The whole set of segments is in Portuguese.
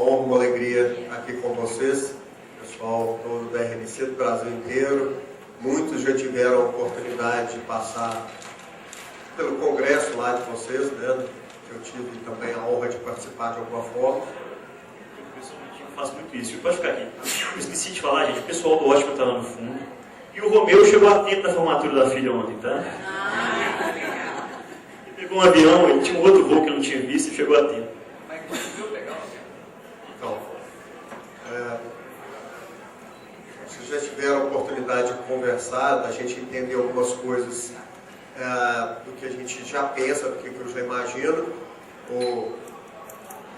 honra, uma alegria aqui com vocês, pessoal todo da RNC do Brasil inteiro. Muitos já tiveram a oportunidade de passar pelo congresso lá de vocês, né? Eu tive também a honra de participar de alguma forma. Eu pessoalmente faço muito isso. Pode ficar aqui. Eu esqueci de falar, gente, o pessoal do Ótimo está lá no fundo. E o Romeu chegou a tempo na formatura da filha ontem, tá? Ele pegou um avião, ele tinha um outro voo que eu não tinha visto e chegou a tempo. Mas conseguiu pegar o avião? Então, vocês já tiveram a oportunidade de conversar, da gente entender algumas coisas do que a gente já pensa, do que eu já imagino. O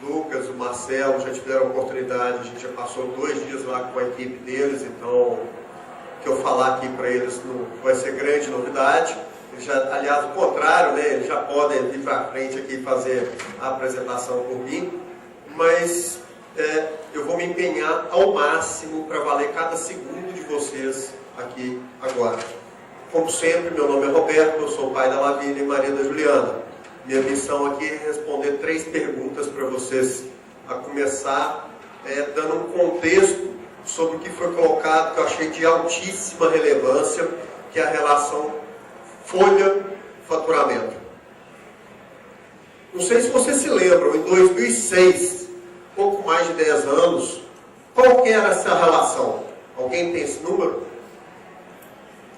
Lucas, o Marcelo já tiveram a oportunidade, a gente já passou 2 dias lá com a equipe deles, então o que eu falar aqui para eles não vai ser grande novidade. Eles já, aliás, o contrário, né? Eles já podem vir para frente aqui e fazer a apresentação por mim, mas eu vou me empenhar ao máximo para valer cada segundo de vocês aqui agora. Como sempre, meu nome é Roberto, eu sou pai da Lavínia e Maria da Juliana. Minha missão aqui é responder 3 perguntas para vocês, a começar dando um contexto sobre o que foi colocado, que eu achei de altíssima relevância, que é a relação folha-faturamento. Não sei se vocês se lembram, em 2006, pouco mais de 10 anos, qual que era essa relação? Alguém tem esse número?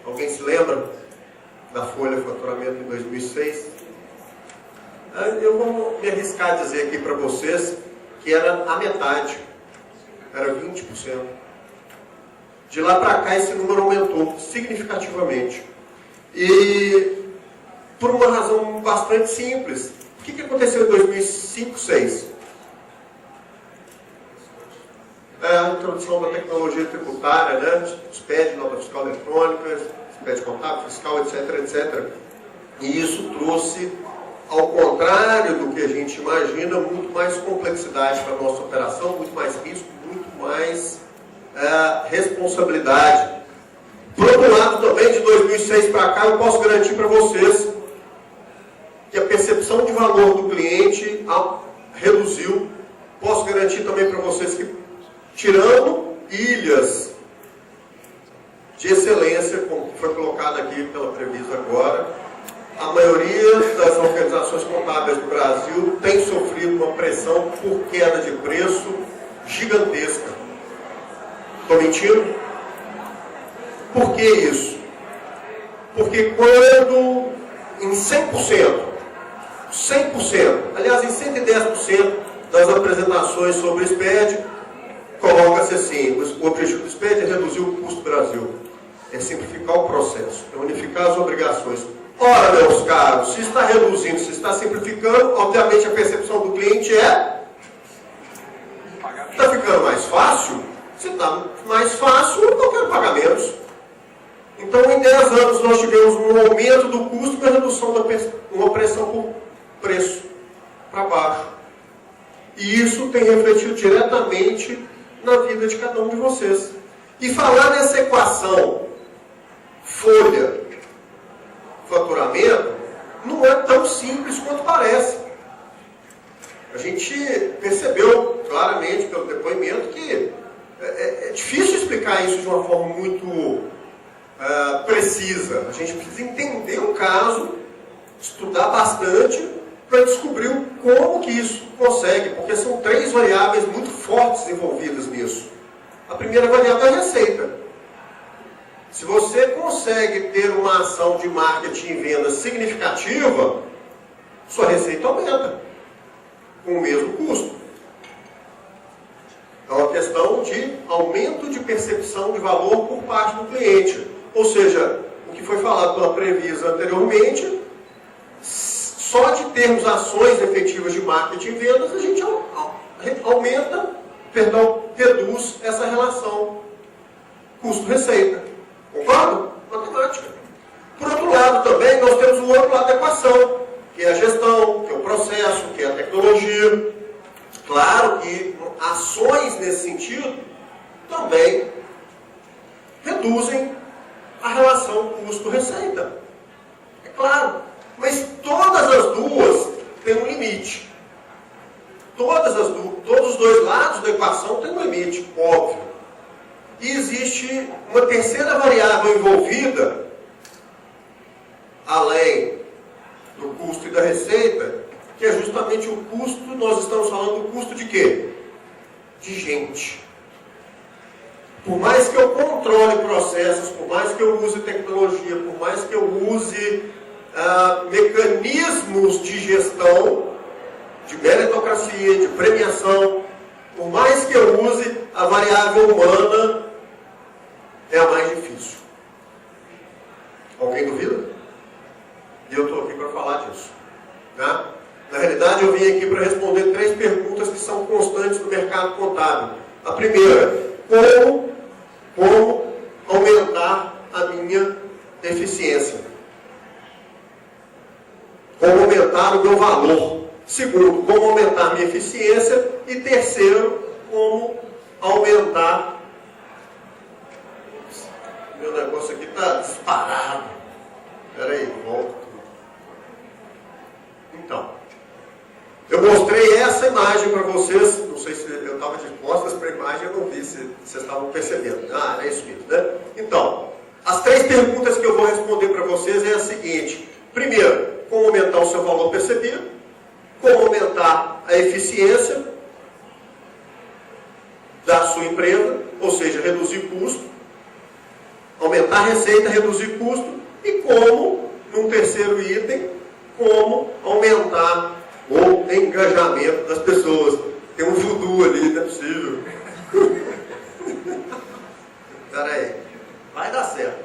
Alguém se lembra da folha-faturamento em 2006? Eu vou me arriscar a dizer aqui para vocês que era a metade, era 20%. De lá para cá esse número aumentou significativamente. E por uma razão bastante simples. O que aconteceu em 2005, 2006? A introdução da tecnologia tributária, né? SPED, nota fiscal eletrônica, SPED contábil, fiscal, etc, etc. E isso trouxe, ao contrário do que a gente imagina, muito mais complexidade para a nossa operação, muito mais risco, muito mais responsabilidade. Por outro lado, também, de 2006 para cá, eu posso garantir para vocês que a percepção de valor do cliente reduziu. Posso garantir também para vocês que, tirando ilhas de excelência, como foi colocado aqui pela Previsa agora, a maioria das organizações contábeis do Brasil tem sofrido uma pressão por queda de preço gigantesca. Estou mentindo? Por que isso? Porque quando em 100%, aliás em 110% das apresentações sobre SPED, coloca-se assim, o objetivo do SPED é reduzir o custo do Brasil, é simplificar o processo, é unificar as obrigações. Ora, meus caros, se está reduzindo, se está simplificando, obviamente a percepção do cliente está ficando mais fácil. Se está mais fácil, eu não quero pagar menos. Então, em 10 anos, nós tivemos um aumento do custo e uma redução uma pressão por preço para baixo. E isso tem refletido diretamente na vida de cada um de vocês. E falar nessa equação folha, faturamento, não é tão simples quanto parece. A gente percebeu claramente pelo depoimento que é difícil explicar isso de uma forma muito precisa. A gente precisa entender o caso, estudar bastante para descobrir como que isso consegue, porque são 3 variáveis muito fortes envolvidas nisso. A primeira variável é a receita. Se você consegue ter uma ação de marketing e venda significativa, sua receita aumenta com o mesmo custo. É uma questão de aumento de percepção de valor por parte do cliente. Ou seja, o que foi falado pela Previsa anteriormente, só de termos ações efetivas de marketing e vendas, a gente reduz essa relação custo-receita. Concordo? Matemática. Por outro lado também, nós temos o outro lado da equação, que é a gestão, que é o processo, que é a tecnologia. Claro que ações nesse sentido também reduzem a relação custo-receita. É claro. Mas todas as duas têm um limite. todos os dois lados da equação têm um limite, óbvio. E existe uma terceira variável envolvida, além do custo e da receita, que é justamente o custo. Nós estamos falando do custo de quê? De gente. Por mais que eu controle processos, por mais que eu use tecnologia, por mais que eu use mecanismos de gestão, de meritocracia, de premiação, por mais que eu use, a variável humana é a mais difícil. Alguém duvida? E eu estou aqui para falar disso. Tá? Na realidade, eu vim aqui para responder 3 perguntas que são constantes no mercado contábil. A primeira, como aumentar a minha eficiência? Como aumentar o meu valor? Segundo, como aumentar a minha eficiência? E terceiro, como aumentar... Meu negócio aqui está disparado. Espera aí, volta. Então, eu mostrei essa imagem para vocês. Não sei se eu estava de costas para a imagem, eu não vi se vocês estavam percebendo. Ah, é isso mesmo, né? Então, as 3 perguntas que eu vou responder para vocês é a seguinte. Primeiro, como aumentar o seu valor percebido? Como aumentar a eficiência da sua empresa, ou seja, reduzir custo, aumentar a receita, reduzir custo, e como, num terceiro item, como aumentar o engajamento das pessoas. Tem um voodoo ali, não é possível. Espera aí, vai dar certo.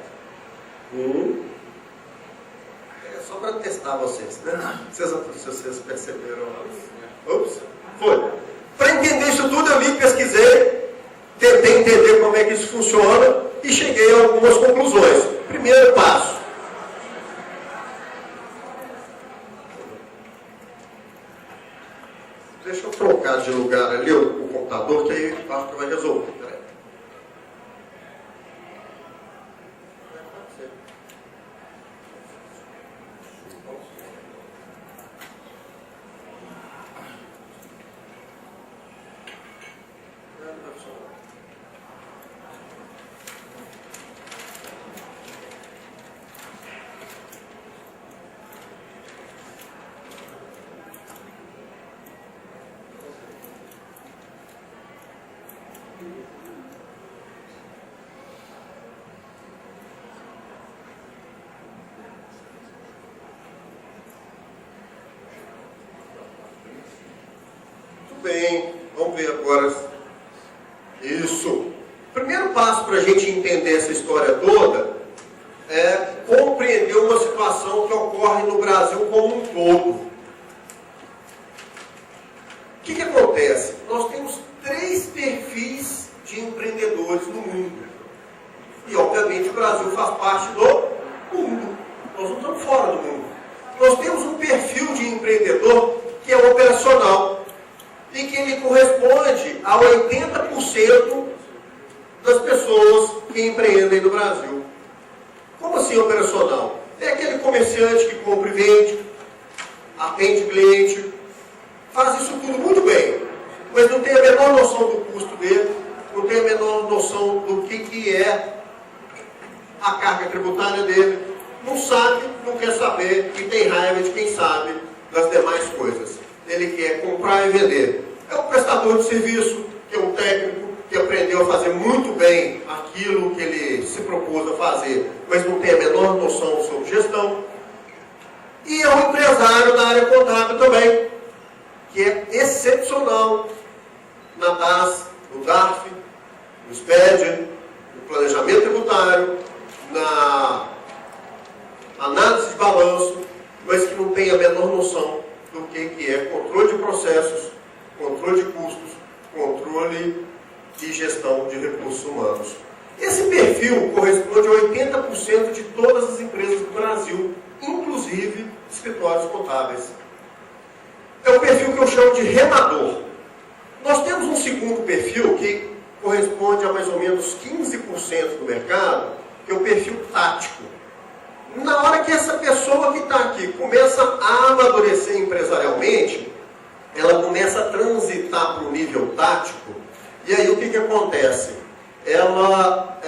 É só para testar vocês, né? Se vocês perceberam. Ops, foi. Para entender isso tudo, eu li, pesquisei, tentei entender como é que isso funciona e cheguei a algumas conclusões. Primeiro passo. Deixa eu trocar de lugar ali o computador, que aí acho que vai resolver. Peraí. Bem, vamos ver agora isso. O primeiro passo para a gente entender essa história toda é compreender uma situação que ocorre no Brasil como um todo. O que acontece? Nós temos 3 perfis de empreendedores no mundo. E, obviamente, o Brasil faz parte do mundo. Nós não estamos fora do mundo. Nós temos um perfil de empreendedor que é operacional. E que ele corresponde a 80% das pessoas que empreendem no Brasil. Como assim operacional? É aquele comerciante que compra e vende, atende cliente, faz isso tudo muito bem, mas não tem a menor noção do custo dele, não tem a menor noção do que é a carga tributária dele, não sabe, não quer saber e tem raiva de quem sabe das demais coisas. Ele quer comprar e vender. É um prestador de serviço, que é um técnico que aprendeu a fazer muito bem aquilo que ele se propôs a fazer, mas não tem a menor noção sobre gestão. E é um empresário da área contábil também, que é excepcional na DAS, no DARF, no SPED, no planejamento tributário, na análise de balanço, mas que não tem a menor noção do que é controle de processos, controle de custos, controle e gestão de recursos humanos. Esse perfil corresponde a 80% de todas as empresas do Brasil, inclusive escritórios contábeis. É o perfil que eu chamo de remador. Nós temos um segundo perfil que corresponde a mais ou menos 15% do mercado, que é o perfil tático. Na hora que essa pessoa que está aqui começa a amadurecer empresarialmente, ela começa a transitar para o nível tático, e aí o que acontece? Ela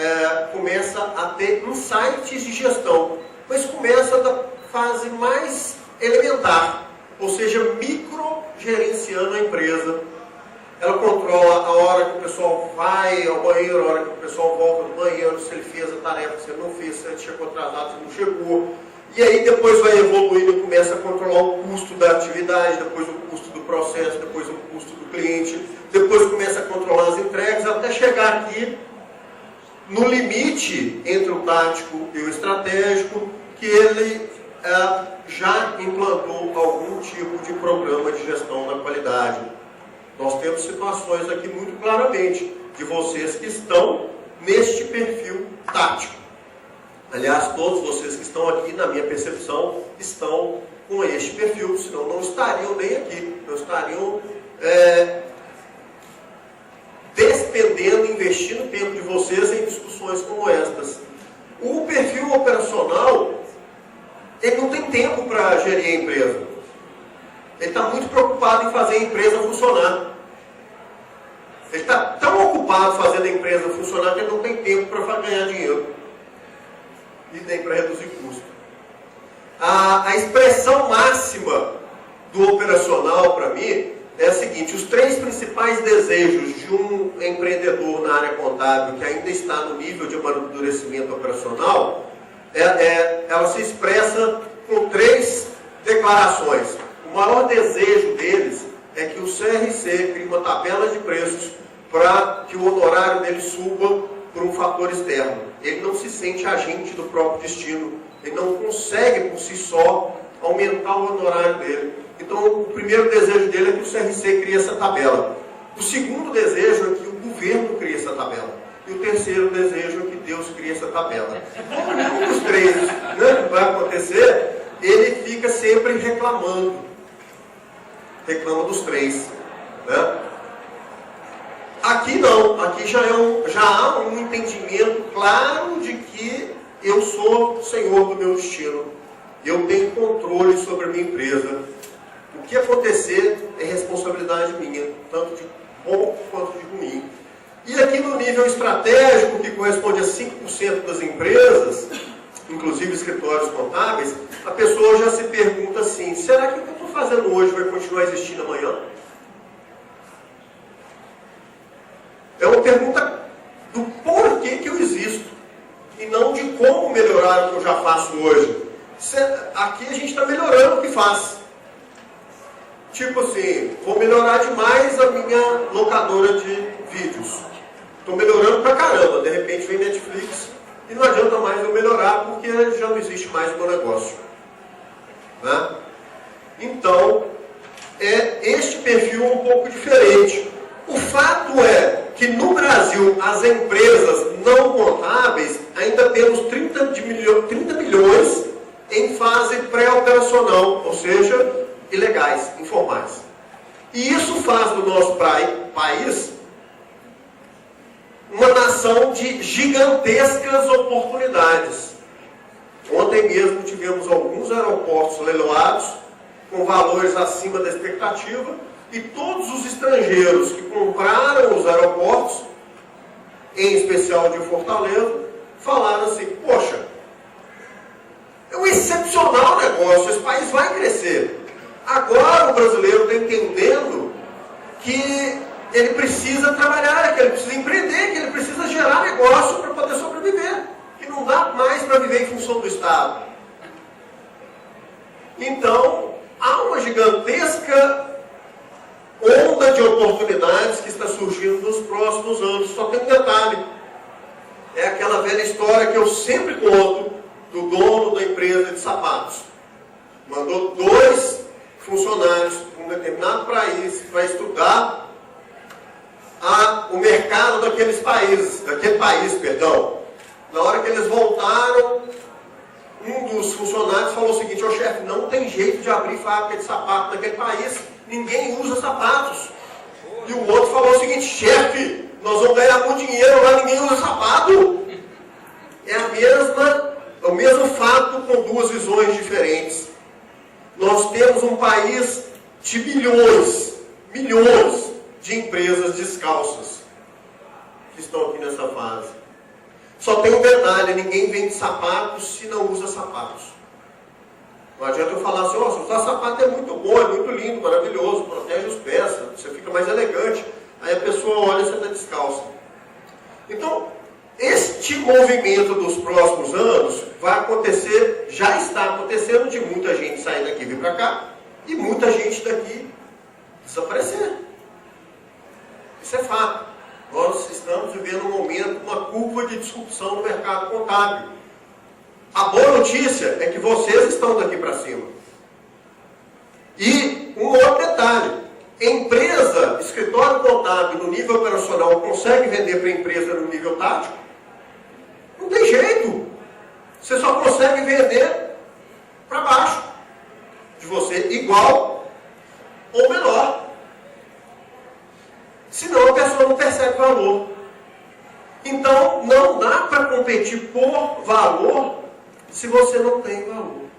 começa a ter insights de gestão, mas começa da fase mais elementar, ou seja, microgerenciando a empresa. Ela controla a hora que o pessoal vai ao banheiro, a hora que o pessoal volta do banheiro, se ele fez a tarefa, se ele não fez, se ele chegou atrasado, se ele não chegou. E aí depois vai evoluindo e começa a controlar o custo da atividade, depois o custo do processo, depois o custo do cliente, depois começa a controlar as entregas, até chegar aqui no limite entre o tático e o estratégico, que ele já implantou algum tipo de programa de gestão da qualidade. Nós temos situações aqui muito claramente de vocês que estão neste perfil tático. Aliás, todos vocês que estão aqui, na minha percepção, estão com este perfil, senão não estariam nem aqui, não estariam despendendo, investindo tempo de vocês em discussões como estas. O perfil operacional, ele não tem tempo para gerir a empresa. Ele está muito preocupado em fazer a empresa funcionar. Ele está tão ocupado fazendo a empresa funcionar que ele não tem tempo para ganhar dinheiro. E nem para reduzir custo. A expressão máxima do operacional, para mim, é a seguinte: os 3 principais desejos de um empreendedor na área contábil que ainda está no nível de amadurecimento operacional, ela se expressa com 3 declarações. O maior desejo deles é que o CRC crie uma tabela de preços para que o honorário dele suba por um fator externo. Ele não se sente agente do próprio destino. Ele não consegue por si só aumentar o honorário dele. Então, o primeiro desejo dele é que o CRC crie essa tabela. O segundo desejo é que o governo crie essa tabela. E o terceiro desejo é que Deus crie essa tabela. Como nenhum dos 3 vai acontecer, ele fica sempre reclamando. Reclama dos 3. Né? Aqui não, aqui já há um entendimento claro de que eu sou senhor do meu destino. Eu tenho controle sobre a minha empresa. O que acontecer é responsabilidade minha, tanto de bom quanto de ruim. E aqui no nível estratégico, que corresponde a 5% das empresas, inclusive escritórios contábeis, a pessoa já se pergunta assim: será que o que eu estou fazendo hoje vai continuar existindo amanhã? É uma pergunta do porquê que eu existo, e não de como melhorar o que eu já faço hoje. Aqui a gente está melhorando o que faz. Tipo assim, vou melhorar demais a minha locadora de vídeos. Estou melhorando pra caramba, de repente vem Netflix e não adianta mais eu melhorar porque já não existe mais o meu negócio. Né? Então, este perfil é um pouco diferente. O fato é que no Brasil, as empresas não contábeis, ainda temos 30 milhões em fase pré-operacional, ou seja, ilegais, informais. E isso faz do nosso país uma nação de gigantescas oportunidades. Ontem mesmo tivemos alguns aeroportos leiloados com valores acima da expectativa, e todos os estrangeiros que compraram os aeroportos, em especial de Fortaleza, falaram assim: poxa, é um excepcional negócio, esse país vai crescer. Agora o brasileiro está entendendo que ele precisa trabalhar, que ele precisa empreender, que ele precisa gerar negócio para poder sobreviver, que não dá mais para viver em função do Estado. Então, há uma gigantesca onda de oportunidades que está surgindo nos próximos anos. Só tem um detalhe: é aquela velha história que eu sempre conto do dono da empresa de sapatos. Mandou 2 funcionários para um determinado país para estudar o mercado daquele país. Na hora que eles voltaram, um dos funcionários falou o seguinte: ô chefe, não tem jeito de abrir fábrica de sapato naquele país, ninguém usa sapatos. E o outro falou o seguinte: chefe, nós vamos ganhar muito dinheiro lá, ninguém usa sapato. É o mesmo fato com 2 visões diferentes. Nós temos um país de bilhões milhões de empresas descalças que estão aqui nessa fase. Só tem um detalhe, ninguém vende sapatos se não usa sapatos. Não adianta eu falar assim, se usar sapato é muito bom, é muito lindo, maravilhoso, protege os pés, você fica mais elegante. Aí a pessoa olha e você está descalço. Então, este movimento dos próximos anos vai acontecer, já está acontecendo, de muita gente sair daqui e vir para cá, e muita gente daqui desaparecer. Isso é fato. Nós estamos vivendo um momento, uma curva de disrupção no mercado contábil. A boa notícia é que vocês estão daqui para cima. E um outro detalhe. Empresa, escritório contábil no nível operacional consegue vender para empresa no nível tático? Não tem jeito. Você só consegue vender para baixo de você, igual ou menor. Senão a pessoa não percebe valor. Então não dá para competir por valor se você não tem valor.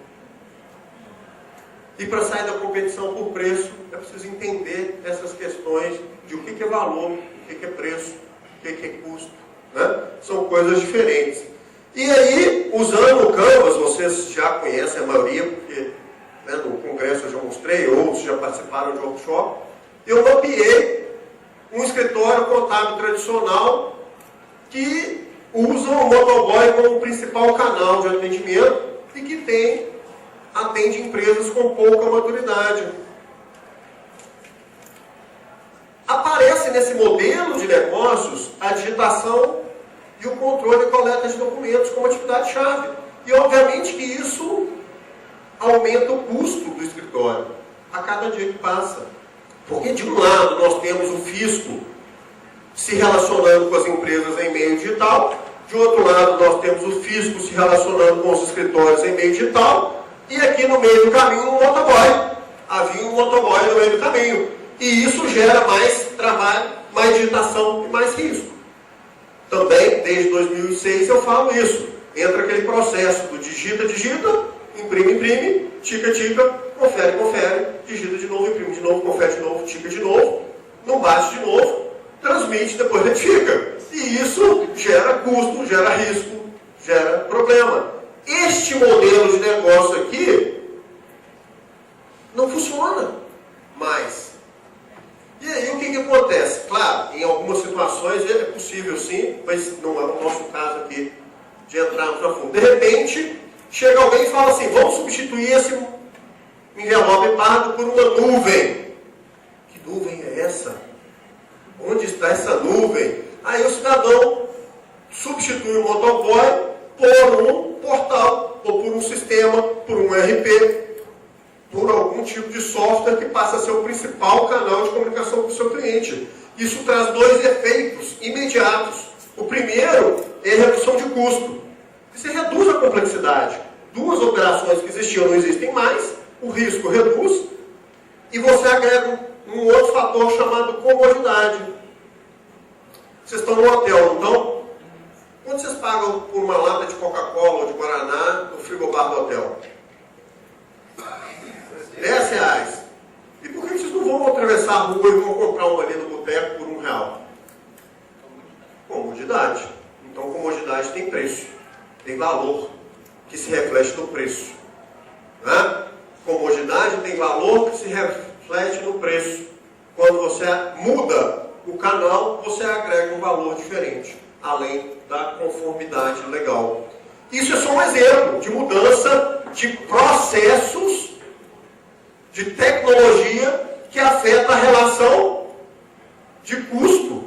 E para sair da competição por preço, é preciso entender essas questões de o que é valor, o que é preço, o que é custo. Né? São coisas diferentes. E aí, usando o Canvas, vocês já conhecem a maioria, porque no congresso eu já mostrei, outros já participaram de workshop, eu mapeei um escritório contábil tradicional que usa o motoboy como principal canal de atendimento e que atende empresas com pouca maturidade. Aparece nesse modelo de negócios a digitação e o controle e coleta de documentos como atividade-chave. E obviamente que isso aumenta o custo do escritório a cada dia que passa. Porque de um lado nós temos o fisco se relacionando com as empresas em meio digital, de outro lado nós temos o fisco se relacionando com os escritórios em meio digital, e aqui no meio do caminho um motoboy. Havia um motoboy no meio do caminho. E isso gera mais trabalho, mais digitação e mais risco. Também, desde 2006, eu falo isso. Entra aquele processo do digita, imprime, tica, confere, digita de novo, imprime de novo, confere de novo, tica de novo, não bate de novo, transmite, depois retifica. E isso gera custo, gera risco, gera problema. Este modelo de negócio aqui não funciona mais. E aí o que acontece? Claro, em algumas situações é possível sim, mas não é o nosso caso aqui de entrarmos a fundo. De repente, chega alguém e fala assim, vamos substituir esse envelope pardo por uma nuvem. Que nuvem é essa? Onde está essa nuvem? Aí o cidadão substitui o motoboy por um portal, ou por um sistema, por um ERP, por algum tipo de software que passa a ser o principal canal de comunicação com o seu cliente. Isso traz dois efeitos imediatos. O primeiro é a redução de custo. Você reduz a complexidade. Duas operações que existiam não existem mais, o risco reduz, e você agrega um outro fator chamado comodidade. Vocês estão no hotel, não estão? Quanto vocês pagam por uma lata de Coca-Cola ou de Guaraná no frigobar do hotel? R$10. E por que vocês não vão atravessar a rua e vão comprar uma ali no boteco por R$1? Comodidade. Então comodidade tem preço, tem valor, que se reflete no preço. Né? Comodidade tem valor que se reflete no preço. Quando você muda o canal, você agrega um valor diferente, além da conformidade legal. Isso é só um exemplo de mudança de processos, de tecnologia que afeta a relação de custo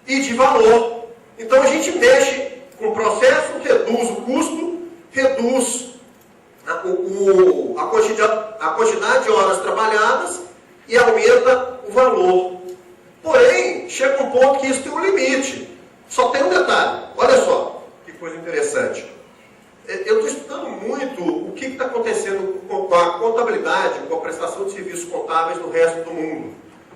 e de valor. Então a gente mexe com o processo, reduz o custo, reduz a quantidade de horas trabalhadas e aumenta o valor. Porém, chega um ponto que isso tem um limite. Só tem um detalhe. Olha só, que coisa interessante. Eu estou estudando muito o que está acontecendo com a contabilidade, com a prestação de serviços contábeis no resto do mundo.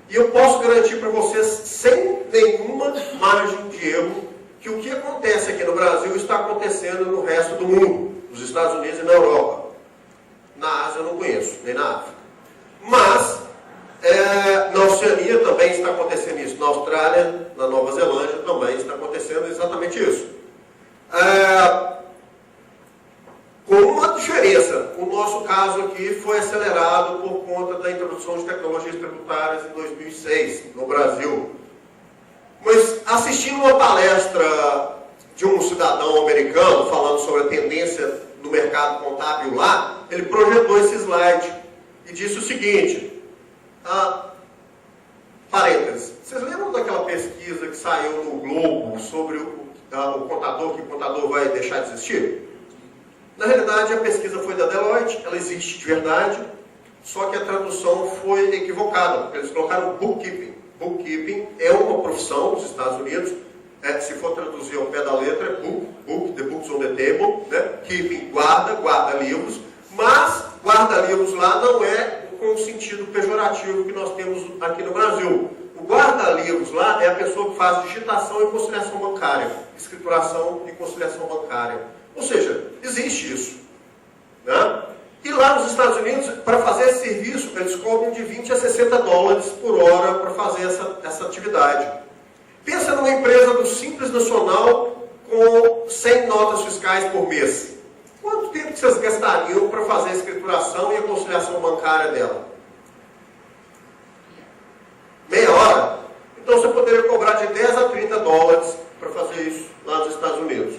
E eu posso garantir para vocês, sem nenhuma margem de erro, que o que acontece aqui no Brasil está acontecendo no resto do mundo, nos Estados Unidos e na Europa. Na Ásia eu não conheço, nem na África. Mas Na Oceania também está acontecendo isso. Na Austrália, na Nova Zelândia também está acontecendo exatamente isso. Com uma diferença, o nosso caso aqui foi acelerado por conta da introdução de tecnologias tributárias em 2006, no Brasil. Mas assistindo uma palestra de um cidadão americano falando sobre a tendência no mercado contábil lá, ele projetou esse slide e disse o seguinte, parênteses, vocês lembram daquela pesquisa que saiu no Globo sobre o contador, que o contador vai deixar de existir? Na realidade, a pesquisa foi da Deloitte, ela existe de verdade, só que a tradução foi equivocada, porque eles colocaram bookkeeping. Bookkeeping é uma profissão nos Estados Unidos, se for traduzir ao pé da letra, é book, the books on the table, né? Keeping, guarda livros, mas guarda-livros lá não é com o sentido pejorativo que nós temos aqui no Brasil. O guarda-livros lá é a pessoa que faz digitação e conciliação bancária, escrituração e conciliação bancária. Ou seja, existe isso. Né? E lá nos Estados Unidos, para fazer esse serviço, eles cobram de 20 a 60 dólares por hora para fazer essa atividade. Pensa numa empresa do Simples Nacional com 100 notas fiscais por mês. Quanto tempo que vocês gastariam para fazer a escrituração e a conciliação bancária dela? Meia hora? Então você poderia cobrar de 10 a 30 dólares para fazer isso lá nos Estados Unidos.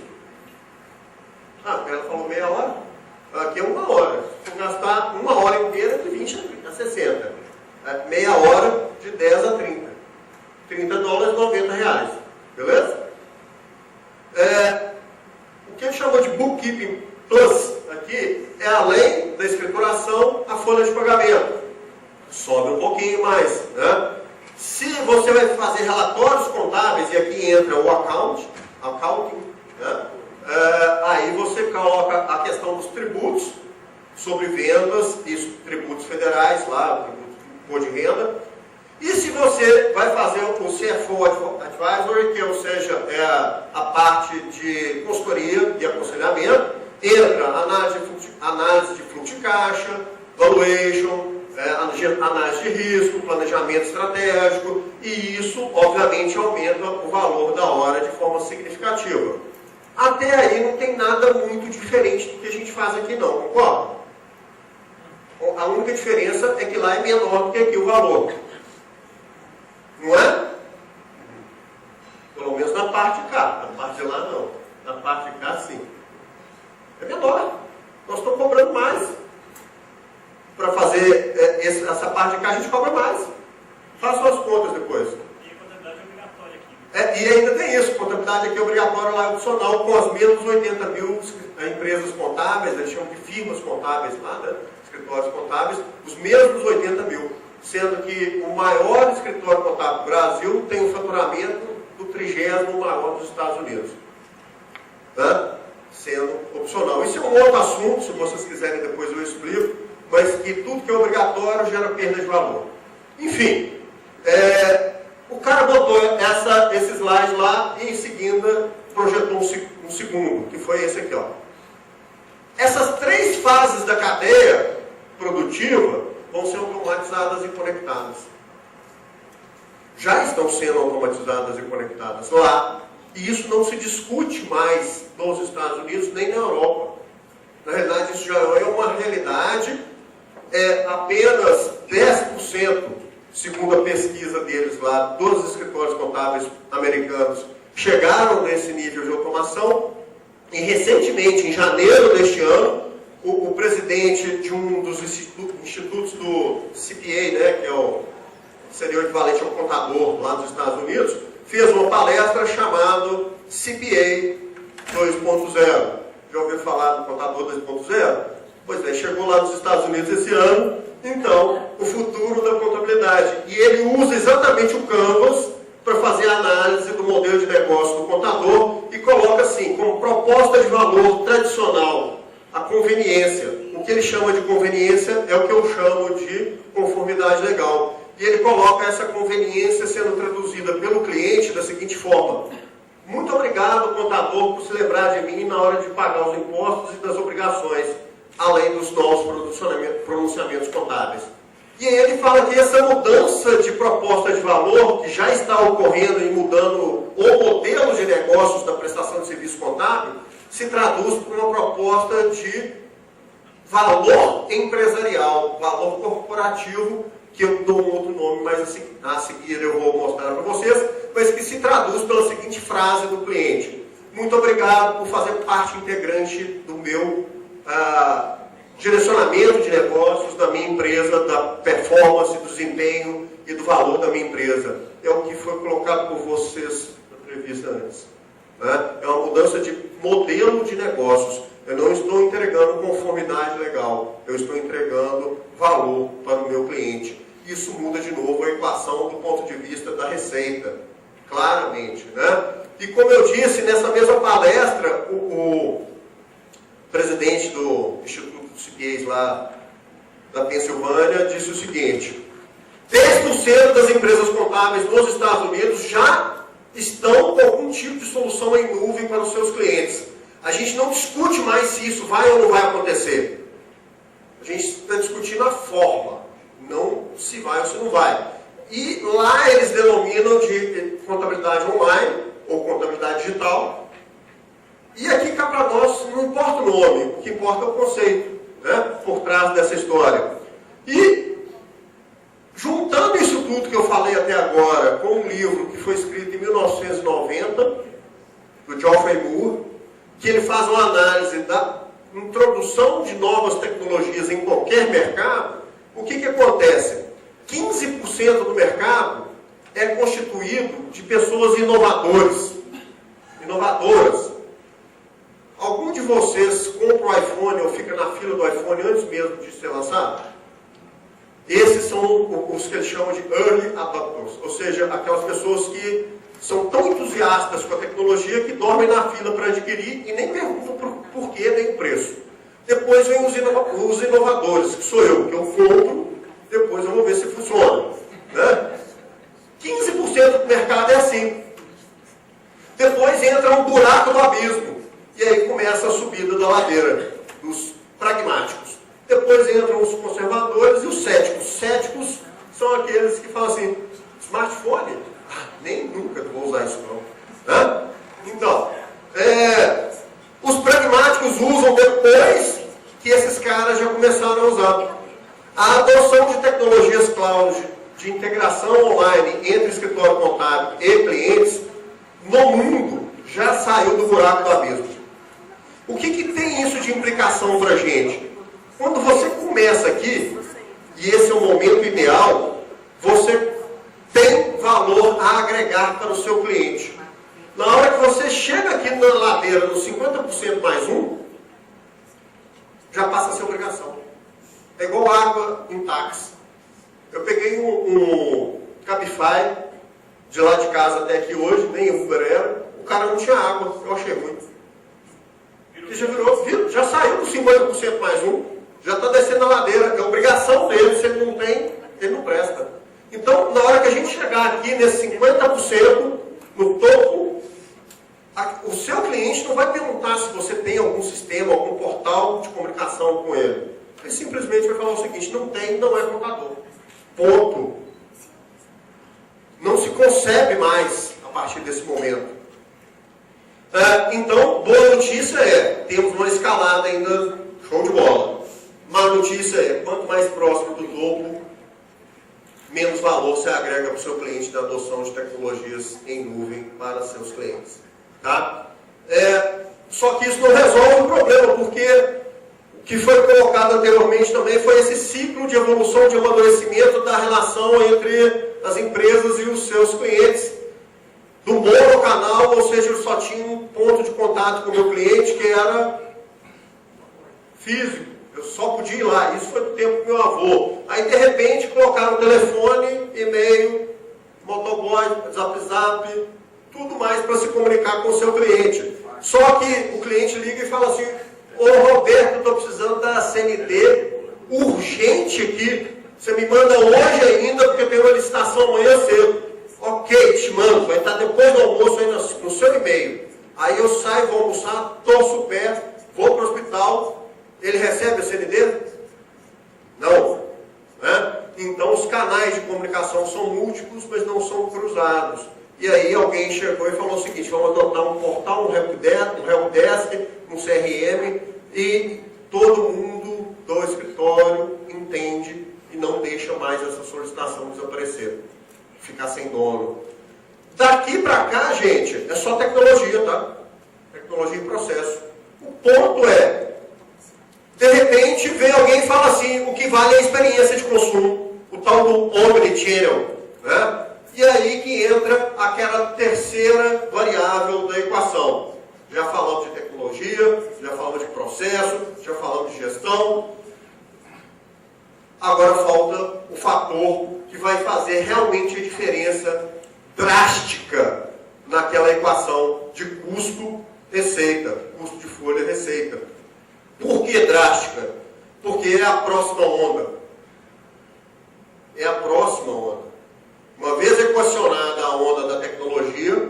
Ela falou meia hora? Aqui é uma hora. Vou gastar uma hora inteira de 20 a 60. Meia hora de 10 a 30. 30 dólares, 90 reais. Beleza? O que ele chamou de bookkeeping plus aqui é além da escrituração, a folha de pagamento. Sobe um pouquinho mais. Né? Se você vai fazer relatórios contábeis, e aqui entra o accounting, né? Aí você coloca a questão dos tributos sobre vendas, isso, tributos federais, lá, tributo de renda. E se você vai fazer o CFO Advisory, que ou seja, é a parte de consultoria e aconselhamento, entra análise de fluxo de caixa, valuation, análise de risco, planejamento estratégico, e isso, obviamente, aumenta o valor da hora de forma significativa. Até aí não tem nada muito diferente do que a gente faz aqui não, concorda? A única diferença é que lá é menor do que aqui o valor. Não é? Pelo menos na parte de cá. Na parte de lá não. Na parte de cá sim. É menor. Nós estamos cobrando mais. Para fazer essa parte de cá a gente cobra mais. Façam as contas depois. E ainda tem isso, contabilidade aqui é obrigatória lá opcional com as mesmas 80 mil empresas contábeis, eles chamam de firmas contábeis lá, né? Escritórios contábeis, os mesmos 80 mil, sendo que o maior escritório contábil do Brasil tem um faturamento do 30º maior dos Estados Unidos, né? Sendo opcional. Isso é um outro assunto, se vocês quiserem depois eu explico, mas que tudo que é obrigatório gera perda de valor. Enfim, o cara botou esse slide lá e em seguida projetou um segundo, que foi esse aqui, ó. Essas 3 fases da cadeia produtiva vão ser automatizadas e conectadas. Já estão sendo automatizadas e conectadas lá. E isso não se discute mais nos Estados Unidos nem na Europa. Na realidade, isso já é uma realidade. Apenas 10%, segundo a pesquisa deles lá, dos escritórios contábeis americanos, chegaram nesse nível de automação. E recentemente, em janeiro deste ano, o presidente de um dos institutos do CPA, né, que seria o equivalente ao contador lá dos Estados Unidos, fez uma palestra chamada CPA 2.0. Já ouviu falar do contador 2.0? Pois é, chegou lá nos Estados Unidos esse ano, então, o futuro da contabilidade. E ele usa exatamente o Canvas para fazer a análise do modelo de negócio do contador e coloca assim, como proposta de valor tradicional, a conveniência. O que ele chama de conveniência é o que eu chamo de conformidade legal. E ele coloca essa conveniência sendo traduzida pelo cliente da seguinte forma: muito obrigado, contador, por se lembrar de mim na hora de pagar os impostos e das obrigações, além dos novos pronunciamentos contábeis. E ele fala que essa mudança de proposta de valor, que já está ocorrendo e mudando o modelo de negócios da prestação de serviço contábil, se traduz por uma proposta de valor empresarial, valor corporativo, que eu dou um outro nome, mas a seguir eu vou mostrar para vocês, mas que se traduz pela seguinte frase do cliente: muito obrigado por fazer parte integrante do meu direcionamento de negócios, da minha empresa, da performance, do desempenho e do valor da minha empresa. É o que foi colocado por vocês na entrevista antes. Né? É uma mudança de modelo de negócios. Eu não estou entregando conformidade legal, eu estou entregando valor para o meu cliente. Isso muda de novo a equação do ponto de vista da receita, claramente. Né? E como eu disse, nessa mesma palestra, o presidente do Instituto de CPAs lá da Pensilvânia disse o seguinte: 10% das empresas contábeis nos Estados Unidos já estão com algum tipo de solução em nuvem para os seus clientes. A gente não discute mais se isso vai ou não vai acontecer. A gente está discutindo a forma, não se vai ou se não vai. E lá eles denominam de contabilidade online ou contabilidade digital. E aqui cá para nós não importa o nome, o que importa é o conceito, né, por trás dessa história. E juntando isso tudo que eu falei até agora com um livro que foi escrito em 1990, do Geoffrey Moore, que ele faz uma análise da introdução de novas tecnologias em qualquer mercado, o que acontece? 15% do mercado é constituído de pessoas inovadoras. Algum de vocês compra o iPhone ou fica na fila do iPhone antes mesmo de ser lançado? Esses são os que eles chamam de early adopters, ou seja, aquelas pessoas que são tão entusiastas com a tecnologia que dormem na fila para adquirir e nem perguntam por porquê nem o preço. Depois vem os inovadores, que sou eu, que eu compro, depois eu vou ver se funciona. Né? 15% do mercado é assim. Depois entra um buraco do abismo. E aí começa a subida da ladeira dos pragmáticos. Depois entram os conservadores e os céticos. Os céticos são aqueles que falam assim: smartphone? Nem nunca vou usar isso não. Né? Então, os pragmáticos usam depois que esses caras já começaram a usar. A adoção de tecnologias cloud, de integração online entre escritório contábil e clientes, no mundo, já saiu do buraco do abismo. O que tem isso de implicação para a gente? Quando você começa aqui, e esse é o momento ideal, você tem valor a agregar para o seu cliente. Na hora que você chega aqui na ladeira dos 50% mais um, já passa a ser obrigação. É igual água em táxi. Eu peguei um Cabify de lá de casa até aqui hoje, nem Uber era, o cara não tinha água, eu achei ruim. Ele já saiu dos 50% mais um, já está descendo a ladeira, é obrigação dele, se ele não tem, ele não presta. Então, na hora que a gente chegar aqui nesse 50%, no topo, o seu cliente não vai perguntar se você tem algum sistema, algum portal de comunicação com ele. Ele simplesmente vai falar o seguinte: não tem, não é contador. Ponto. Não se concebe mais a partir desse momento. Então, boa notícia temos uma escalada ainda, show de bola. Má notícia quanto mais próximo do topo, menos valor você agrega para o seu cliente da adoção de tecnologias em nuvem para seus clientes. Tá? Só que isso não resolve o problema, porque o que foi colocado anteriormente também foi esse ciclo de evolução, de amadurecimento da relação entre as empresas e os seus clientes. Do monocanal, ou seja, eu só tinha um ponto de contato com o meu cliente que era físico. Eu só podia ir lá. Isso foi do tempo do meu avô. Aí, de repente, colocaram telefone, e-mail, motoboy, zap, tudo mais para se comunicar com o seu cliente. Só que o cliente liga e fala assim: ô Roberto, estou precisando da CND urgente aqui. Você me manda hoje ainda, porque eu tenho uma licitação amanhã cedo. Ok, te mando. Vai estar depois do almoço aí no seu e-mail. Aí eu saio, vou almoçar, torço o pé, vou para o hospital. Ele recebe a CND? Não. Né? Então os canais de comunicação são múltiplos, mas não são cruzados. E aí alguém chegou e falou o seguinte: vamos adotar um portal, um helpdesk, um CRM, e todo mundo do escritório entende e não deixa mais essa solicitação desaparecer, ficar sem dono. Daqui para cá, gente, é só tecnologia, tá? Tecnologia e processo. O ponto é, de repente, vem alguém e fala assim: o que vale é a experiência de consumo, o tal do omnichannel, né? E aí que entra aquela terceira variável da equação. Já falamos de tecnologia, já falamos de processo, já falamos de gestão. Agora falta o fator que vai fazer realmente a diferença drástica naquela equação de custo-receita, custo de folha-receita. Por que drástica? Porque é a próxima onda. É a próxima onda. Uma vez equacionada a onda da tecnologia,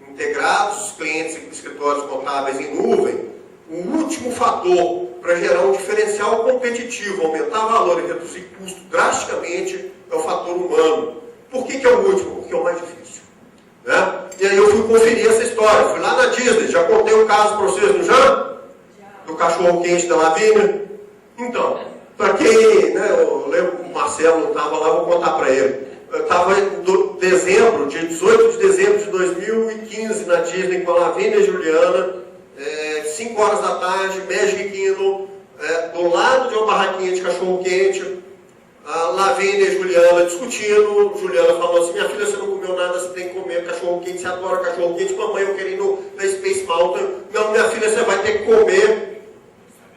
integrados os clientes e escritórios contábeis em nuvem, o último fator para gerar um diferencial competitivo, aumentar valor e reduzir custo drasticamente é o fator humano. Por que é o último? Porque é o mais difícil. Né? E aí eu fui conferir essa história. Fui lá na Disney, já contei um caso para vocês, não já? Do cachorro quente da Lavínia. Então, para quem, né, eu lembro que o Marcelo não estava lá, vou contar para ele. Eu estava em dezembro, dia 18 de dezembro de 2015, na Disney com a Lavínia e Juliana, 5 horas da tarde, Magic Kingdom, do lado de uma barraquinha de cachorro quente, a Lavínia e Juliana discutindo. Juliana falou assim: minha filha, você não comeu nada, você tem que comer cachorro quente, você adora cachorro quente. Mamãe, eu quero ir na Space Mountain. Não, minha filha, você vai ter que comer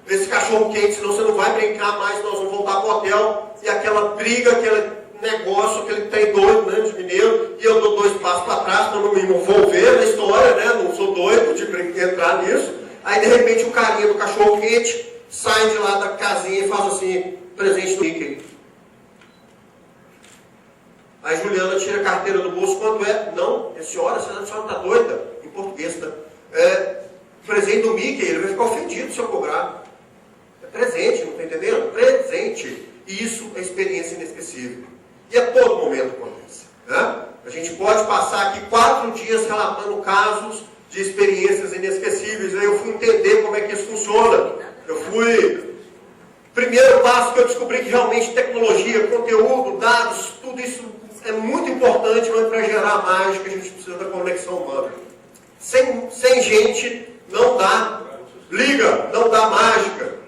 esse cachorro quente, senão você não vai brincar mais, nós vamos voltar para o hotel. E aquela briga, aquele negócio, aquele trem doido, né, de mineiro, e eu dou 2 passos para trás para não me envolver na história, né, não sou doido de entrar nisso. Aí de repente o carinha do cachorro quente sai de lá da casinha e faz assim: presente do Mickey. Aí Juliana tira a carteira do bolso: quanto é? Não, senhora está doida? Em português, tá? Presente do Mickey, ele vai ficar ofendido se eu cobrar. É presente, não está entendendo? Presente. E isso é experiência inesquecível. E a todo momento acontece. Né? A gente pode passar aqui 4 dias relatando casos de experiências inesquecíveis. Aí eu fui entender como é que isso funciona. Primeiro passo que eu descobri que realmente tecnologia, conteúdo, dados, tudo isso é muito importante, mas para gerar mágica a gente precisa da conexão humana. Sem gente não dá. Liga, não dá mágica.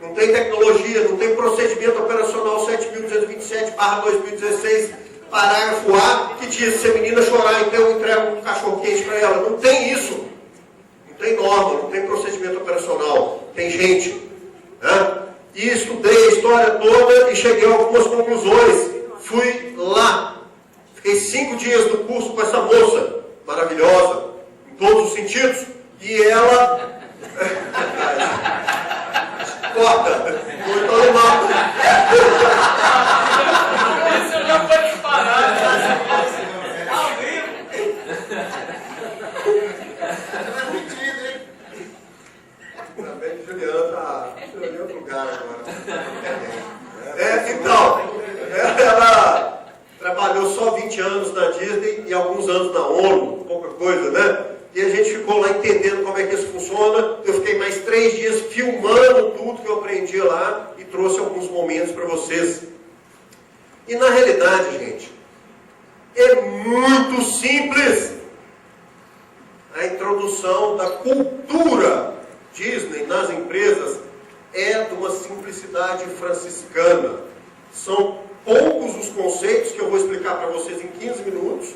Não tem tecnologia, não tem procedimento operacional 7.227/2016, parágrafo A, que diz: se a menina chorar, então eu entrego um cachorro quente para ela. Não tem isso. Não tem norma, não tem procedimento operacional. Tem gente. Né? E estudei a história toda e cheguei a algumas conclusões. Fui lá. Fiquei 5 dias no curso com essa moça maravilhosa, em todos os sentidos. E ela... Corta! Muito animado. Isso já pode parar. Ainda bem que Juliana está em outro lugar agora. Então, ela trabalhou só 20 anos na Disney e alguns anos na ONU, pouca coisa, né? E a gente ficou lá entendendo como é que isso funciona. Eu fiquei mais 3 dias filmando tudo que eu aprendi lá e trouxe alguns momentos para vocês. E na realidade, gente, é muito simples. A introdução da cultura Disney nas empresas é de uma simplicidade franciscana. São poucos os conceitos que eu vou explicar para vocês em 15 minutos.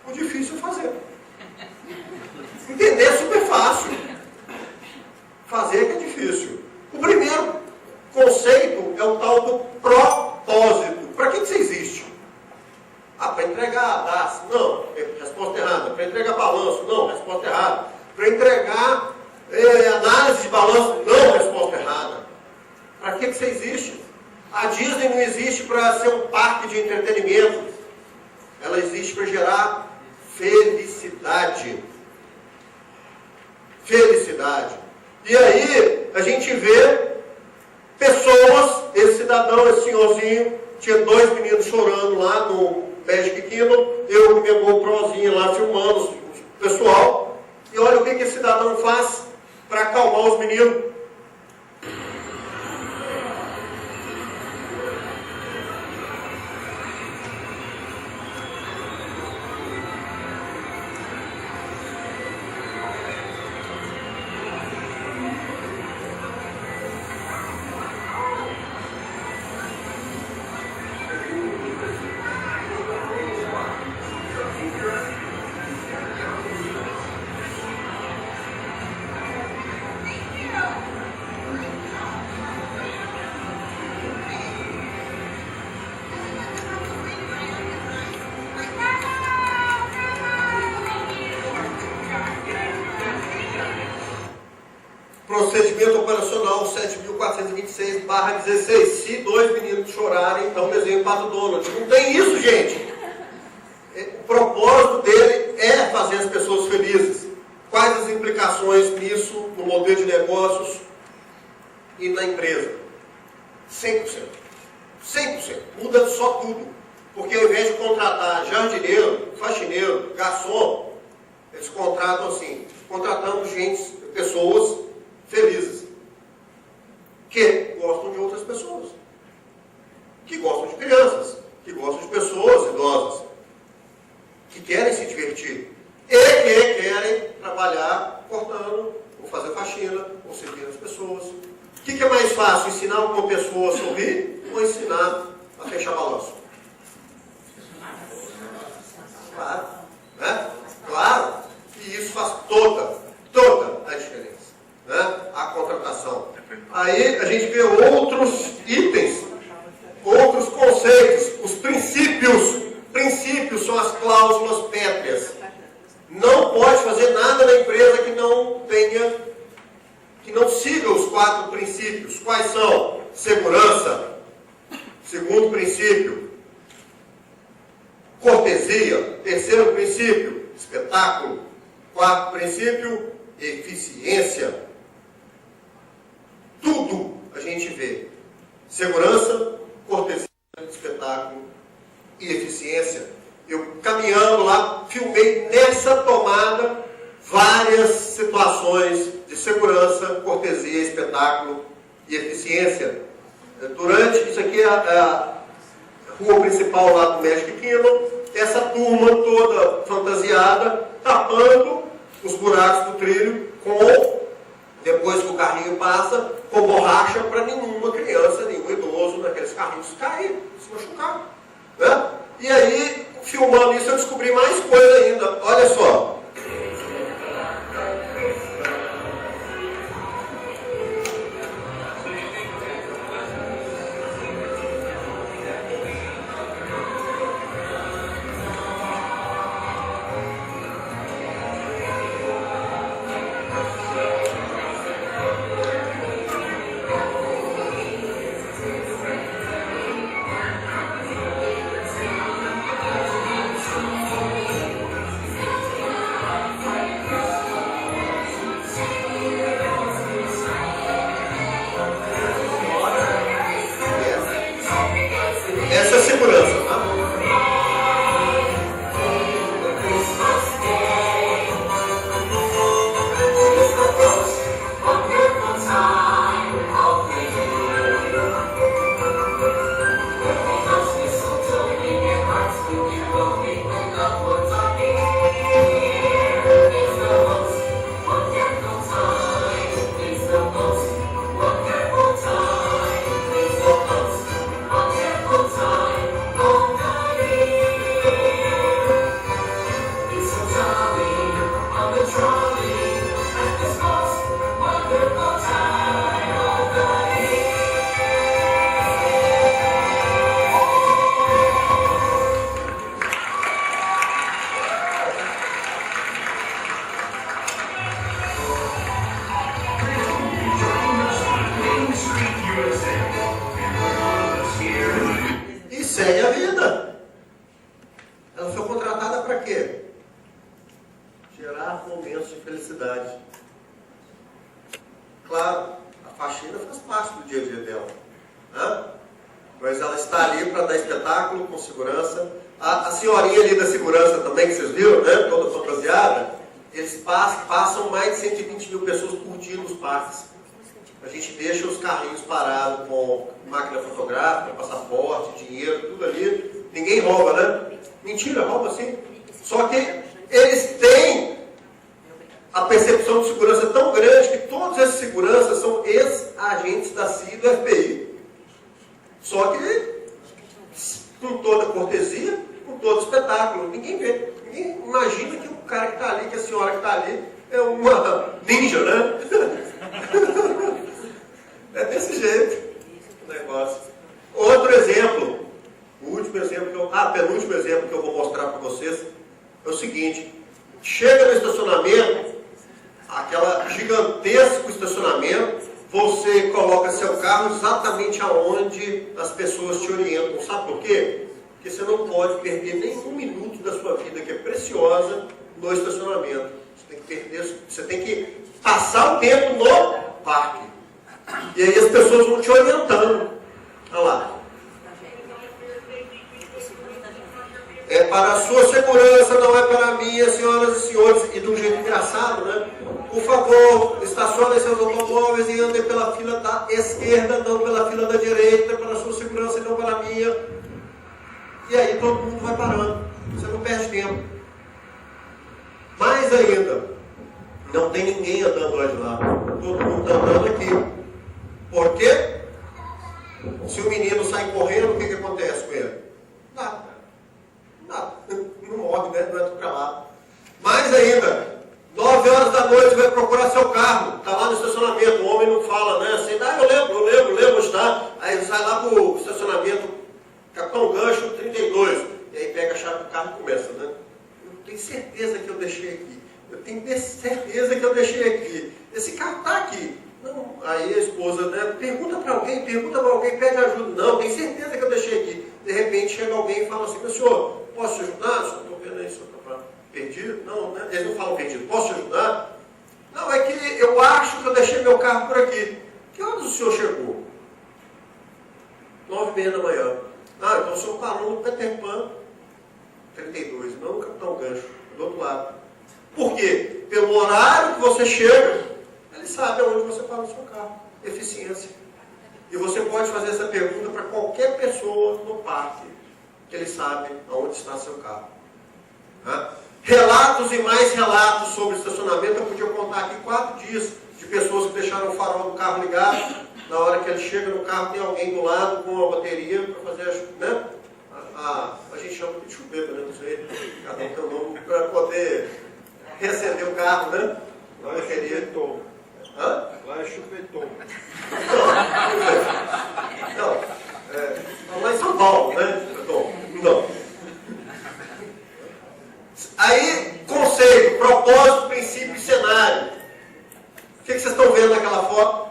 O difícil é fazer. Entender é super fácil. Fazer que é difícil. O primeiro conceito é o tal do propósito. Para que você existe? Para entregar DAS? Não, resposta errada. Para entregar balanço? Não, resposta errada. Para entregar análise de balanço? Não, resposta errada. Para que você existe? A Disney não existe para ser um parque de entretenimento. Ela existe para gerar felicidade. Felicidade. E aí a gente vê pessoas esse cidadão, esse senhorzinho, tinha 2 meninos chorando lá no Magic Kingdom, eu com minha GoProzinha lá filmando o pessoal, e olha o que esse cidadão faz para acalmar os meninos. Procedimento operacional 7.426/16. Se 2 meninos chorarem, então desenho o Pato Donald. Não tem isso, gente. O propósito dele é fazer as pessoas felizes. Quais as implicações nisso, no modelo de negócios e na empresa? 100%. 100%. Muda só tudo. Porque ao invés de contratar jardineiro, faxineiro, garçom, eles contratam assim, contratamos pessoas felizes, que gostam de outras pessoas, que gostam de crianças, que gostam de pessoas idosas, que querem se divertir e que querem trabalhar cortando, ou fazer faxina, ou servir as pessoas. O que é mais fácil, ensinar uma pessoa a sorrir ou ensinar a fechar balanço? Claro, né? Claro, e isso faz toda a diferença. Né? A contratação. Aí a gente vê outros itens, outros conceitos, os princípios. Princípios são as cláusulas pétreas. Não pode fazer nada na empresa que não siga os 4 princípios. Quais são? Segurança. Segundo princípio. Cortesia. Terceiro princípio. Espetáculo. Quarto princípio. Eficiência. Tudo a gente vê. Segurança, cortesia, espetáculo e eficiência. Eu caminhando lá, filmei nessa tomada várias situações de segurança, cortesia, espetáculo e eficiência. Durante, isso aqui é a rua principal lá do Magic Kingdom, essa turma toda fantasiada, tapando os buracos do trilho depois que o carrinho passa, com borracha para nenhuma criança, nenhum idoso naqueles carrinhos cair, se machucar. Né? E aí, filmando isso, eu descobri mais coisa ainda. Olha só. Essa é a segurança, tá? E segue a vida. Ela foi contratada para quê? Gerar momentos de felicidade. Claro, a faxina faz parte do dia a dia dela. Né? Mas ela está ali para dar espetáculo com segurança. A senhorinha ali da segurança também, que vocês viram, né? Toda fantasiada, eles passam mais de 120 mil pessoas por dia nos parques. A gente deixa os carrinhos parados com máquina fotográfica, passaporte, dinheiro, tudo ali. Ninguém rouba, né? Mentira, rouba sim. Só que eles têm a percepção de segurança tão grande que todos esses seguranças são ex-agentes da CIA e do FBI. Só que com toda cortesia, com todo espetáculo. Ninguém vê. Ninguém imagina que o cara que está ali, que a senhora que está ali, é uma ninja, né? É desse jeito o negócio. Outro exemplo, o último exemplo, penúltimo exemplo que eu vou mostrar para vocês é o seguinte: chega no estacionamento, aquela gigantesco estacionamento, você coloca seu carro exatamente aonde as pessoas te orientam. Sabe por quê? Porque você não pode perder nenhum minuto da sua vida, que é preciosa, no estacionamento. Você tem que passar o tempo no parque. E aí as pessoas vão te orientando. Olha lá. É para a sua segurança, não é para a minha, senhoras e senhores. E de um jeito engraçado, né? Por favor, estacionem seus automóveis e andem pela fila da esquerda, não pela fila da direita, para a sua segurança e não para a minha. E aí todo mundo vai parando. Você não perde tempo. Mais ainda, não tem ninguém andando lá de lá. Todo mundo está andando aqui. Por quê? Se o menino sai correndo, o que acontece com ele? Nada. Nada. Não morre, né? Não entra para lá. Mais ainda, 9 horas da noite vai procurar seu carro. Está lá no estacionamento. O homem não fala, né? Assim, eu lembro onde está. Aí ele sai lá para o estacionamento, Capitão Gancho 32. E aí pega a chave do carro e começa, né? Eu tenho certeza que eu deixei aqui. Eu tenho certeza que eu deixei aqui. Esse carro está aqui. Não. Aí a esposa, né? Pergunta para alguém, pede ajuda. Não, tenho certeza que eu deixei aqui. De repente chega alguém e fala assim: meu senhor, posso te ajudar? Senhor, estou vendo aí, senhor está perdido? Não, né? Eles não falam perdido. Posso te ajudar? Não, é que eu acho que eu deixei meu carro por aqui. Que horas o senhor chegou? 9h30 da manhã. Ah, então o senhor parou no Peter Pan 32, não no Capitão Gancho, do outro lado. Por quê? Pelo horário que você chega, ele sabe aonde você parou o seu carro. Eficiência. E você pode fazer essa pergunta para qualquer pessoa no parque, que ele sabe aonde está seu carro. Relatos e mais relatos sobre estacionamento. Eu podia contar aqui 4 dias de pessoas que deixaram o farol do carro ligado. Na hora que ele chega no carro, tem alguém do lado com uma bateria para fazer, né? A gente chama de chupeta, né? Não sei. Cada um tem um nome para poder reacender o carro, né? Lá é chupetom. Hã? Lá é chupetom. Não, lá em São Paulo, né? Não. Aí, conceito, propósito, princípio e cenário. O que vocês estão vendo naquela foto?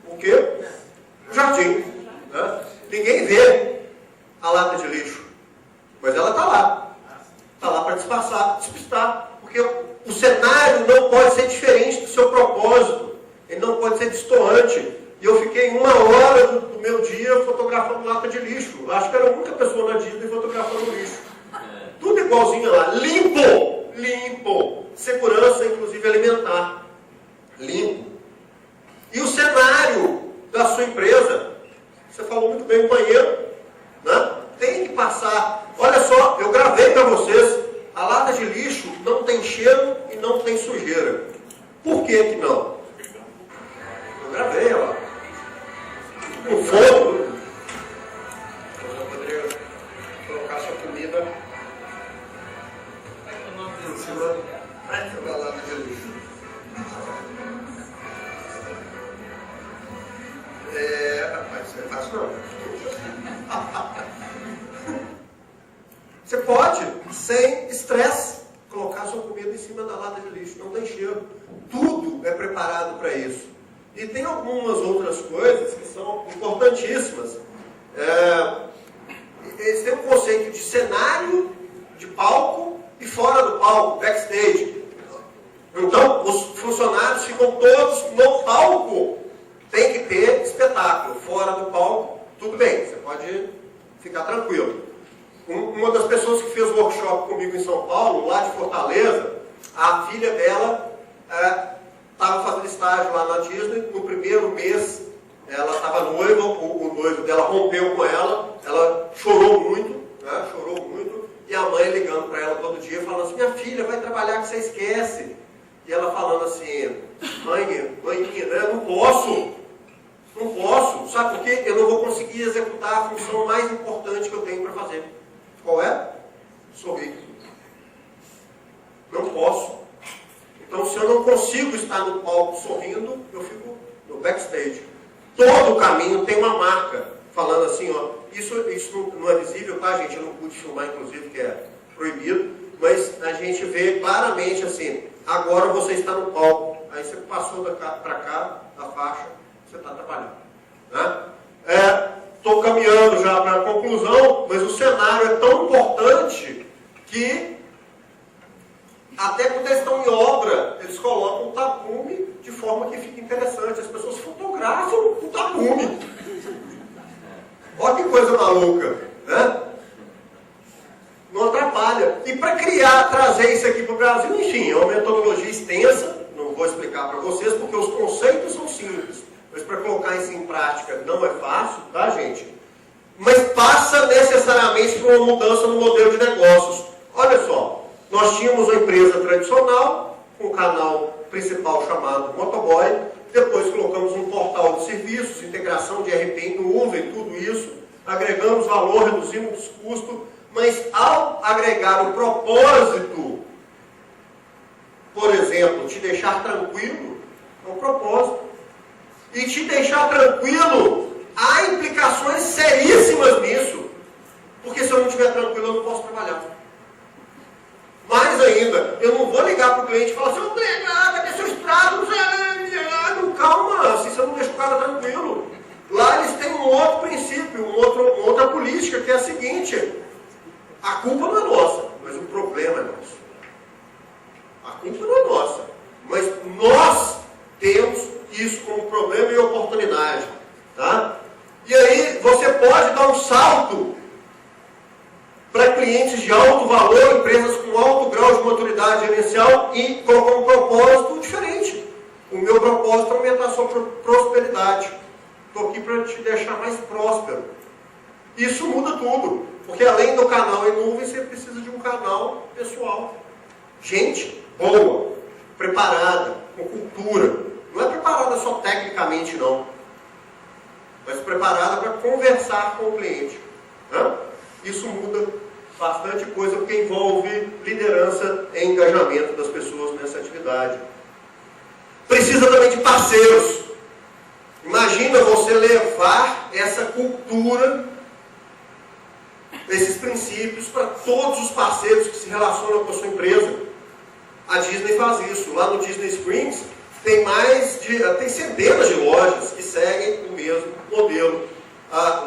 O quê? O jardim. Né? Ninguém vê a lata de lixo. Mas ela está lá. Está lá para despistar. Porque o cenário não pode ser diferente do seu propósito. Ele não pode ser destoante. E eu fiquei 1 hora do meu dia fotografando lata de lixo. Acho que era a única pessoa na Disney fotografando lixo. Tudo igualzinho lá. Limpo. Segurança, inclusive alimentar. Limpo. E o cenário da sua empresa? Você falou muito bem, o banheiro. Né? Tem que passar. Olha só, eu gravei para vocês. A lata de lixo não tem cheiro e não tem sujeira. Por que não? Eu gravei, ó. No fogo. Eu poderia colocar sua comida em cima da lata de lixo. Rapaz, isso é fácil não. Você pode, sem estresse, colocar sua comida em cima da lata de lixo. Não tem cheiro. Tudo é preparado para isso. E tem algumas outras coisas que são importantíssimas. Eles têm um conceito de cenário, de palco e fora do palco, backstage. Então, os funcionários ficam todos no palco. Tem que ter comigo em São Paulo, lá de Fortaleza, a filha dela estava fazendo estágio lá na Disney. No primeiro mês, ela estava noiva, o noivo dela rompeu com ela chorou muito, né? Chorou muito, e a mãe ligando para ela todo dia, falando assim, minha filha, vai trabalhar que você esquece. E ela falando assim, mãe, né, não posso, sabe por quê? Eu não vou conseguir executar a função mais importante que eu tenho para fazer. Qual é? Sorrir. Não posso. Então, se eu não consigo estar no palco sorrindo, eu fico no backstage. Todo o caminho tem uma marca, falando assim, ó, isso não é visível, tá, gente? Eu não pude filmar, inclusive, que é proibido, mas a gente vê claramente assim, agora você está no palco, aí você passou para cá, a faixa, você está trabalhando. Né? Estou caminhando já para a conclusão, mas o cenário é tão importante que até quando eles estão em obra, eles colocam o tapume de forma que fica interessante. As pessoas fotografam o tapume. Olha que coisa maluca, né? Não atrapalha. E para trazer isso aqui para o Brasil, enfim, é uma metodologia extensa, não vou explicar para vocês, porque os conceitos são simples. Mas para colocar isso em prática não é fácil, tá, gente? Mas passa necessariamente por uma mudança no modelo de negócios. Olha só, nós tínhamos uma empresa tradicional, com um canal principal chamado Motoboy, depois colocamos um portal de serviços, integração de RP em nuvem, tudo isso, agregamos valor, reduzimos os custos, mas ao agregar o propósito, por exemplo, te deixar tranquilo, é um propósito. E te deixar tranquilo, há implicações seríssimas nisso. Porque se eu não estiver tranquilo, eu não posso trabalhar. Mais ainda, eu não vou ligar para o cliente e falar assim, cadê seu extrato? Calma, se você não deixa o cara tranquilo. Lá eles têm um outro princípio, uma outra política, que é a seguinte, a culpa não é nossa, mas o problema é nosso. A culpa não é nossa, mas nós temos isso como problema e oportunidade. Tá? E aí você pode dar um salto para clientes de alto valor, empresas com alto grau de maturidade gerencial e colocar um propósito diferente. O meu propósito é aumentar a sua prosperidade. Estou aqui para te deixar mais próspero. Isso muda tudo, porque além do canal em nuvem, você precisa de um canal pessoal. Gente boa, preparada, com cultura. Não é preparada só tecnicamente, não. Mas preparada para conversar com o cliente. Né? Isso muda bastante coisa, porque envolve liderança e engajamento das pessoas nessa atividade. Precisa também de parceiros. Imagina você levar essa cultura, esses princípios, para todos os parceiros que se relacionam com a sua empresa. A Disney faz isso. Lá no Disney Springs, tem centenas de lojas que seguem o mesmo modelo.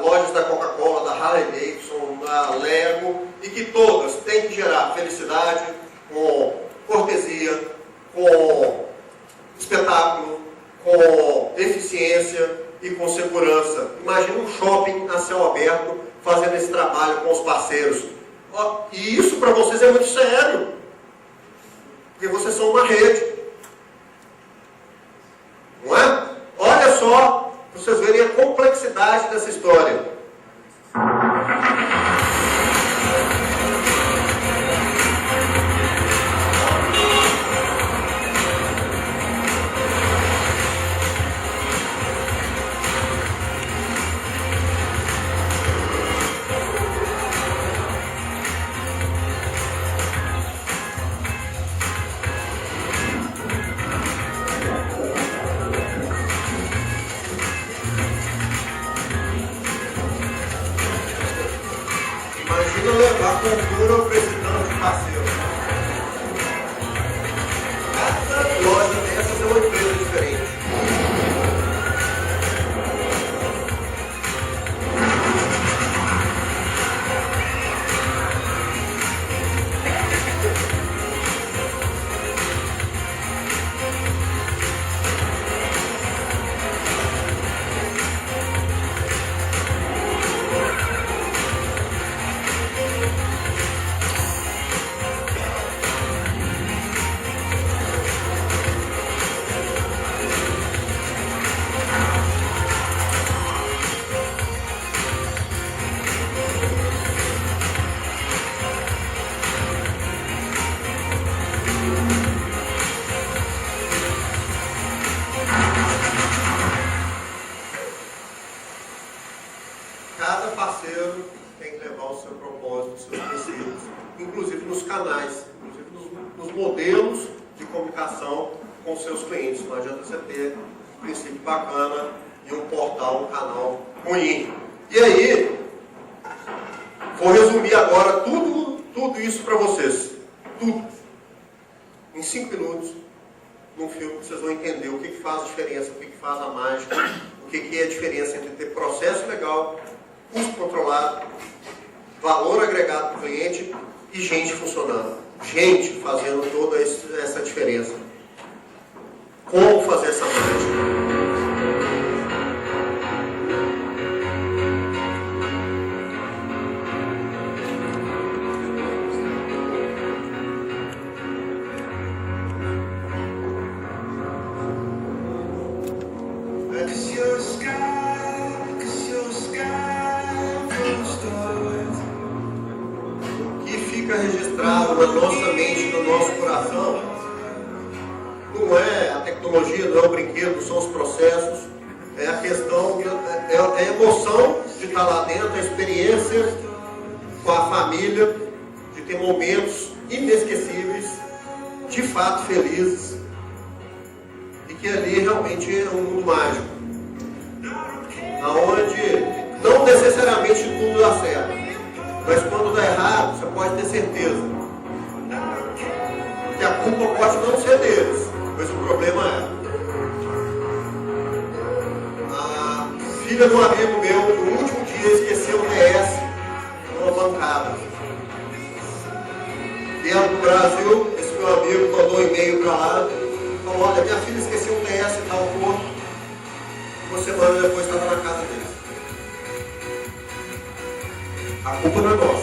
Lojas da Coca-Cola, da Harley-Davidson, da Lego, e que todas têm que gerar felicidade, com cortesia, com espetáculo, com eficiência e com segurança. Imagina um shopping a céu aberto fazendo esse trabalho com os parceiros. E isso para vocês é muito sério, porque vocês são uma rede. Não é? Olha só, para vocês verem a complexidade dessa história. Imagina levar cultura ao presidente de parceiro. Cada loja dessas é uma empresa diferente. Cada parceiro tem que levar o seu propósito, os seus princípios, inclusive nos canais, inclusive nos modelos de comunicação com seus clientes. Não adianta você ter um princípio bacana e um portal, um canal ruim. E aí, vou resumir agora tudo isso para vocês. Tudo. Em 5 minutos, num filme, vocês vão entender o que faz a diferença, o que faz a mágica, o que é a diferença entre ter processo legal, custo controlado, valor agregado para o cliente e gente funcionando. Gente fazendo toda essa diferença. Como fazer essa mágica? Registrado na nossa mente, no nosso coração, não é a tecnologia, não é o brinquedo, são os processos, é a questão, é a emoção de estar lá dentro, a experiência com a família, de ter momentos inesquecíveis, de fato felizes, e que ali realmente é um mundo mágico, onde não necessariamente tudo dá certo. Mas quando dá errado, você pode ter certeza que a culpa pode não ser deles, mas o problema é a filha de um amigo meu, no último dia, esqueceu o DS numa bancada. Dentro do Brasil, esse meu amigo mandou um e-mail para lá, falou: olha, minha filha esqueceu um DS e tal, corpo. Uma semana depois estava na casa deles. A culpa não é nossa.